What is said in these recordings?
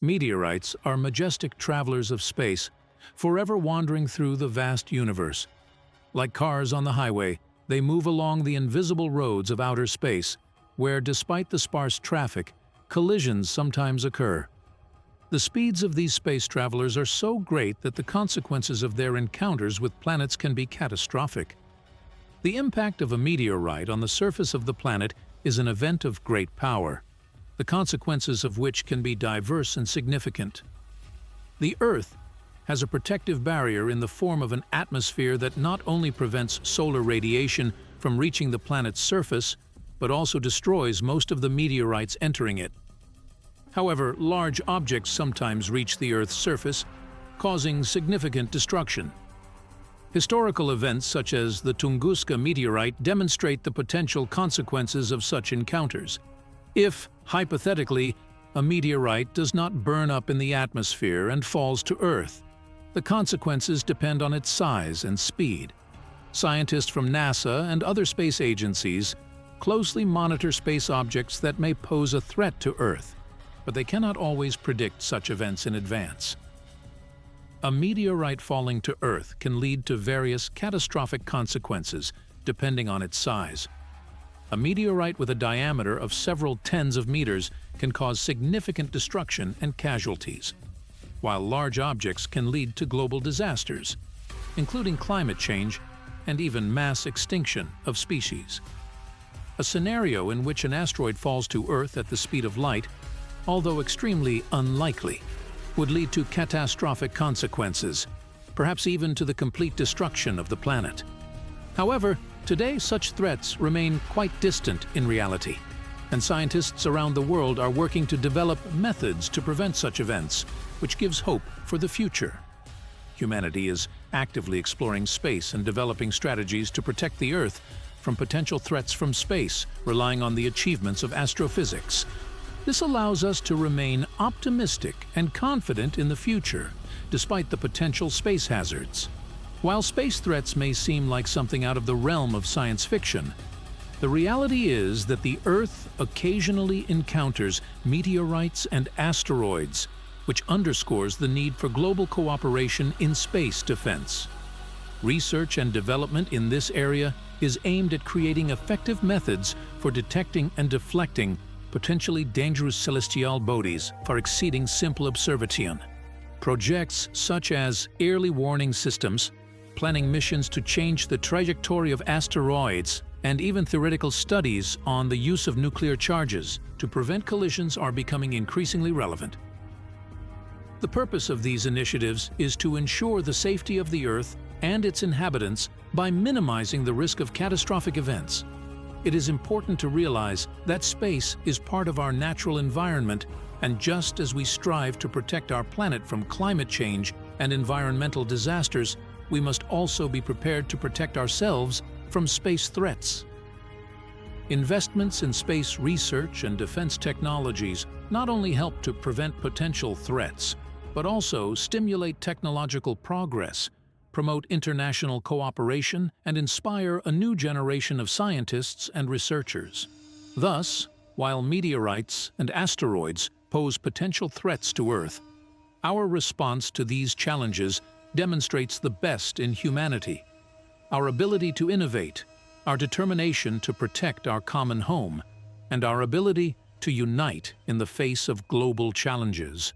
Meteorites are majestic travelers of space, forever wandering through the vast universe. Like cars on the highway, they move along the invisible roads of outer space, where, despite the sparse traffic, collisions sometimes occur. The speeds of these space travelers are so great that the consequences of their encounters with planets can be catastrophic. The impact of a meteorite on the surface of the planet is an event of great power, the consequences of which can be diverse and significant. The Earth has a protective barrier in the form of an atmosphere that not only prevents solar radiation from reaching the planet's surface, but also destroys most of the meteorites entering it. However, large objects sometimes reach the Earth's surface, causing significant destruction. Historical events such as the Tunguska meteorite demonstrate the potential consequences of such encounters. If, hypothetically, a meteorite does not burn up in the atmosphere and falls to Earth, the consequences depend on its size and speed. Scientists from NASA and other space agencies closely monitor space objects that may pose a threat to Earth, but they cannot always predict such events in advance. A meteorite falling to Earth can lead to various catastrophic consequences, depending on its size. A meteorite with a diameter of several tens of meters can cause significant destruction and casualties, while large objects can lead to global disasters, including climate change and even mass extinction of species. A scenario in which an asteroid falls to Earth at the speed of light, although extremely unlikely, would lead to catastrophic consequences, perhaps even to the complete destruction of the planet. However, today such threats remain quite distant in reality, and scientists around the world are working to develop methods to prevent such events, which gives hope for the future. Humanity is actively exploring space and developing strategies to protect the Earth from potential threats from space, relying on the achievements of astrophysics. This allows us to remain optimistic and confident in the future, despite the potential space hazards. While space threats may seem like something out of the realm of science fiction, the reality is that the Earth occasionally encounters meteorites and asteroids, which underscores the need for global cooperation in space defense. Research and development in this area is aimed at creating effective methods for detecting and deflecting potentially dangerous celestial bodies far exceeding simple observation. Projects such as early warning systems, planning missions to change the trajectory of asteroids, and even theoretical studies on the use of nuclear charges to prevent collisions are becoming increasingly relevant. The purpose of these initiatives is to ensure the safety of the Earth and its inhabitants by minimizing the risk of catastrophic events. It is important to realize that space is part of our natural environment, and just as we strive to protect our planet from climate change and environmental disasters, we must also be prepared to protect ourselves from space threats. Investments in space research and defense technologies not only help to prevent potential threats, but also stimulate technological progress, promote international cooperation, and inspire a new generation of scientists and researchers. Thus, while meteorites and asteroids pose potential threats to Earth, our response to these challenges demonstrates the best in humanity: our ability to innovate, our determination to protect our common home, and our ability to unite in the face of global challenges.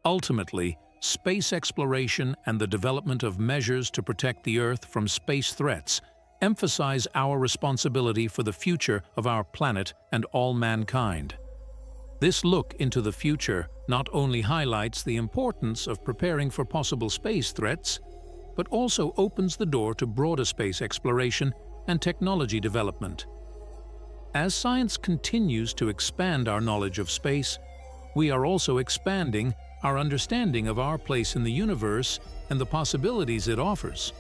Ultimately, space exploration and the development of measures to protect the Earth from space threats emphasize our responsibility for the future of our planet and all mankind. This look into the future not only highlights the importance of preparing for possible space threats, but also opens the door to broader space exploration and technology development. As science continues to expand our knowledge of space, we are also expanding our understanding of our place in the universe and the possibilities it offers.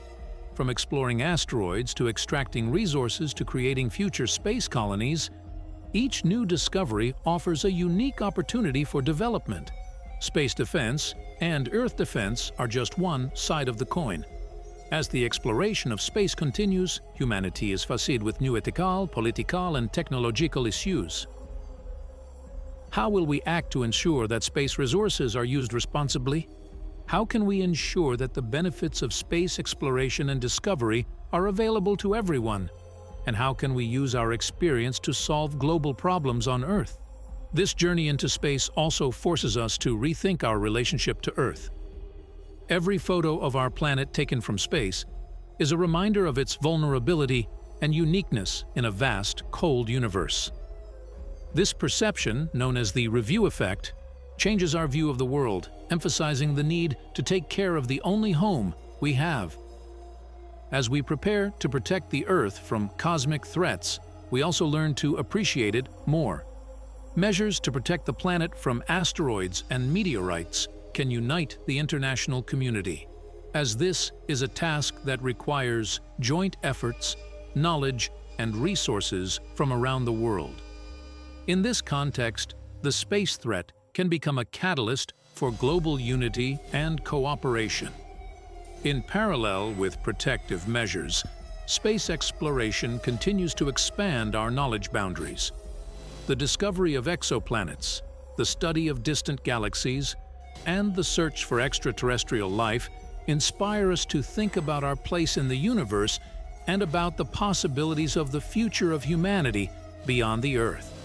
From exploring asteroids to extracting resources to creating future space colonies, each new discovery offers a unique opportunity for development. Space defense and Earth defense are just one side of the coin. As the exploration of space continues, humanity is faced with new ethical, political, and technological issues. How will we act to ensure that space resources are used responsibly? How can we ensure that the benefits of space exploration and discovery are available to everyone? And how can we use our experience to solve global problems on Earth? This journey into space also forces us to rethink our relationship to Earth. Every photo of our planet taken from space is a reminder of its vulnerability and uniqueness in a vast, cold universe. This perception, known as the review effect, changes our view of the world, emphasizing the need to take care of the only home we have. As we prepare to protect the Earth from cosmic threats, we also learn to appreciate it more. Measures to protect the planet from asteroids and meteorites can unite the international community, as this is a task that requires joint efforts, knowledge, and resources from around the world. In this context, the space threat can become a catalyst for global unity and cooperation. In parallel with protective measures, space exploration continues to expand our knowledge boundaries. The discovery of exoplanets, the study of distant galaxies, and the search for extraterrestrial life inspire us to think about our place in the universe and about the possibilities of the future of humanity beyond the Earth.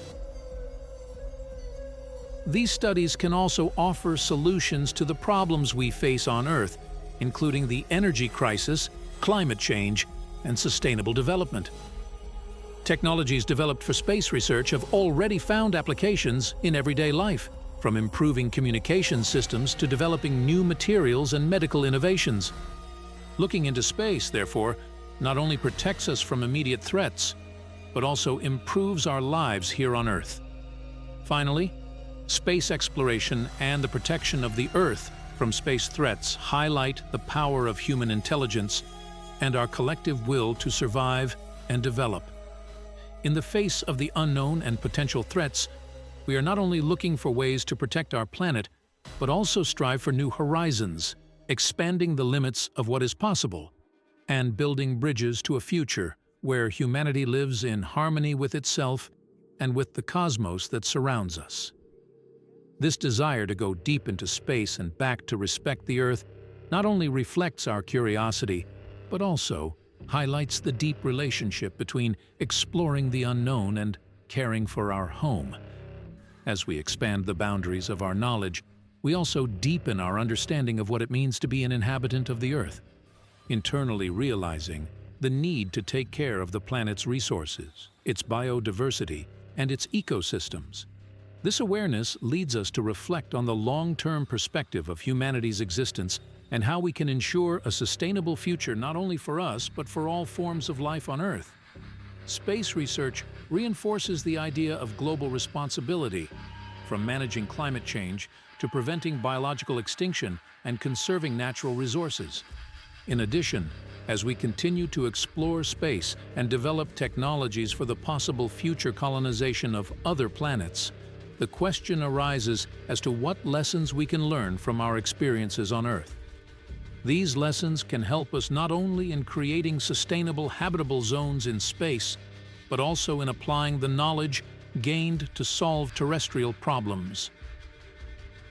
These studies can also offer solutions to the problems we face on Earth, including the energy crisis, climate change, and sustainable development. Technologies developed for space research have already found applications in everyday life, from improving communication systems to developing new materials and medical innovations. Looking into space, therefore, not only protects us from immediate threats, but also improves our lives here on Earth. Finally, space exploration and the protection of the Earth from space threats highlight the power of human intelligence and our collective will to survive and develop. In the face of the unknown and potential threats, we are not only looking for ways to protect our planet, but also strive for new horizons, expanding the limits of what is possible, and building bridges to a future where humanity lives in harmony with itself and with the cosmos that surrounds us. This desire to go deep into space and back to respect the Earth not only reflects our curiosity, but also highlights the deep relationship between exploring the unknown and caring for our home. As we expand the boundaries of our knowledge, we also deepen our understanding of what it means to be an inhabitant of the Earth, internally realizing the need to take care of the planet's resources, its biodiversity, and its ecosystems. This awareness leads us to reflect on the long-term perspective of humanity's existence and how we can ensure a sustainable future not only for us, but for all forms of life on Earth. Space research reinforces the idea of global responsibility, from managing climate change to preventing biological extinction and conserving natural resources. In addition, as we continue to explore space and develop technologies for the possible future colonization of other planets, the question arises as to what lessons we can learn from our experiences on Earth. These lessons can help us not only in creating sustainable habitable zones in space, but also in applying the knowledge gained to solve terrestrial problems.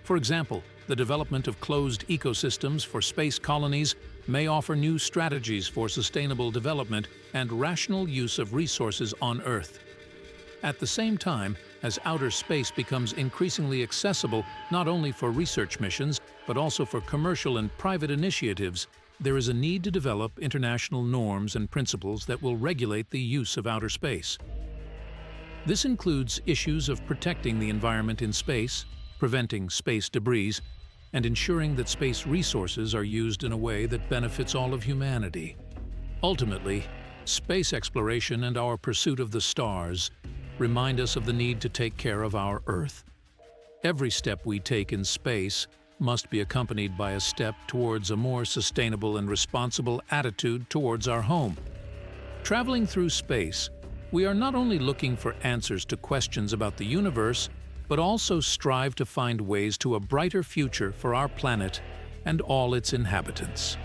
For example, the development of closed ecosystems for space colonies may offer new strategies for sustainable development and rational use of resources on Earth. At the same time, as outer space becomes increasingly accessible not only for research missions, but also for commercial and private initiatives, there is a need to develop international norms and principles that will regulate the use of outer space. This includes issues of protecting the environment in space, preventing space debris, and ensuring that space resources are used in a way that benefits all of humanity. Ultimately, space exploration and our pursuit of the stars remind us of the need to take care of our Earth. Every step we take in space must be accompanied by a step towards a more sustainable and responsible attitude towards our home. Traveling through space, we are not only looking for answers to questions about the universe, but also strive to find ways to a brighter future for our planet and all its inhabitants.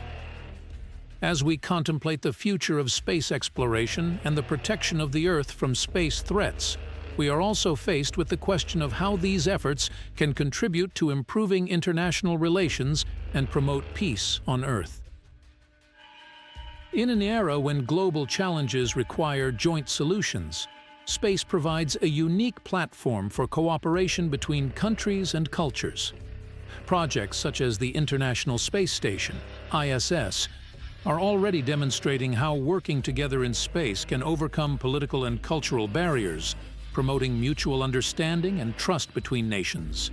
As we contemplate the future of space exploration and the protection of the Earth from space threats, we are also faced with the question of how these efforts can contribute to improving international relations and promote peace on Earth. In an era when global challenges require joint solutions, space provides a unique platform for cooperation between countries and cultures. Projects such as the International Space Station, ISS, are already demonstrating how working together in space can overcome political and cultural barriers, promoting mutual understanding and trust between nations.